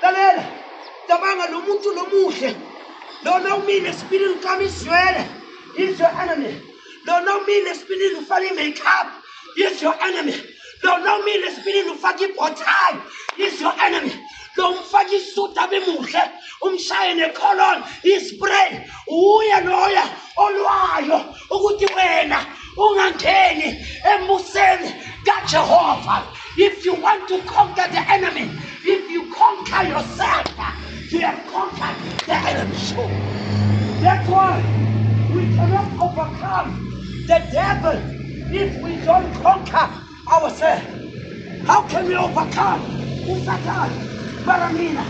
lalela cabanga lo muntu lomuhle lona umile esipilini uqama izwele is your enemy. Lona umile esipilini ufaka i-makeup is your enemy. Lona umile esipilini ufaka ibhotayi is your enemy. Lo umfaka isuti abe muhle umshaye necolon ispray uya loya olwayo ukuthi wena ungangeni embusweni kaJehova. If you want to conquer the enemy, if you conquer yourself, you have conquered the enemy. That's why we cannot overcome the devil if we don't conquer ourselves. How can we overcome Satan? Baramina,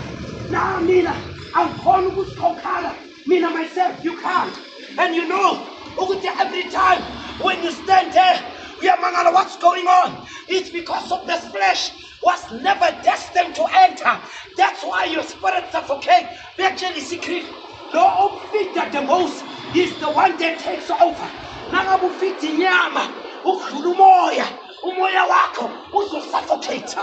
now Mina, I'm calling Kokala, Mina myself, you can't. And you know, every time when you stand there, Yamangala, what's going on? It's because of the flesh was never destined to enter. That's why your spirit suffocate. They actually secret. The fit that the most is the one that takes over. Nangabu fit nyama, umoya, umoya wako, uso suffocate.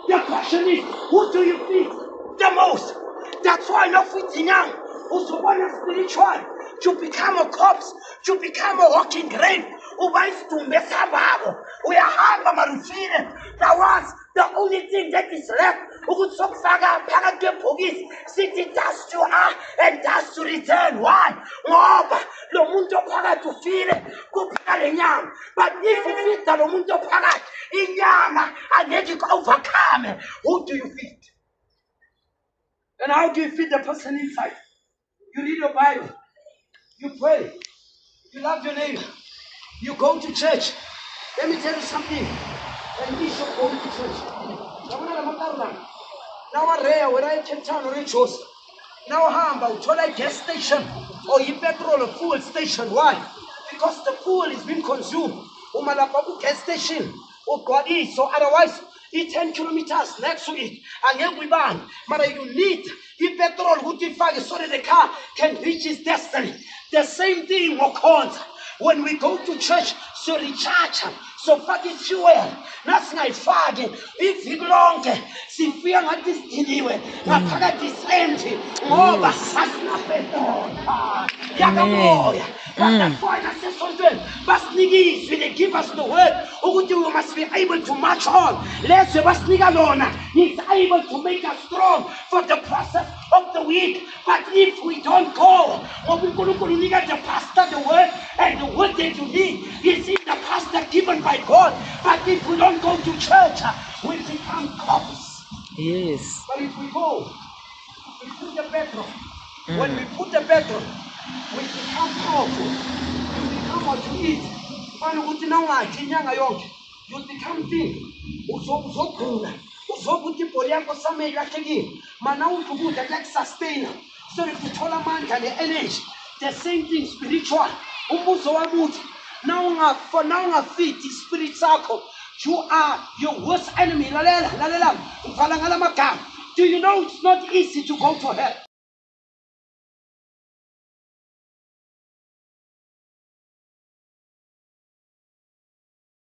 The question is, who do you feed the most? That's why no fit nyama, uso one spiritual. To become a corpse, to become a walking grave. That was the only thing that is left. City dust to her and dust to return. Why? But if you feed the Lomundo Pagat in Yama and then you overcome, who do you feed? And how do you feed the person inside? You read your Bible. You pray. You love your neighbor. You go to church. Let me tell you something. And we should go to church. Now I'm rare where I can turn rituals. Now I'm about to a gas station or a petrol or fuel station. Why? Because the fuel is being consumed. Umalapabu gas station. Or God is. So otherwise, it's 10 kilometers next to it. And here we ban. But you need petrol so that the car can reach its destiny. The same thing occurs when we go to church, so recharge, so fucking fuel. Nothing I fagin. If you belong, see fear not this anyway. Napaga this empty. Over, that's not petrol. Yagamoya. That's why I said something. Basnigis, when they give us the word, you must be able to march on. Let's Basnigalona. He's able to make us strong for the process of the week. But if we don't go, the pastor, the word, and the word that you need is in the pastor given by God. But if we don't go to church, we become corpse. Yes. But if we go, we put the petrol. When we put the petrol, we become powerful. You become what you eat. You become thin. Sustainer. So if you told a man can energy, the same thing spiritual. Now feet is spirit circle. You are your worst enemy. Do you know it's not easy to go to hell?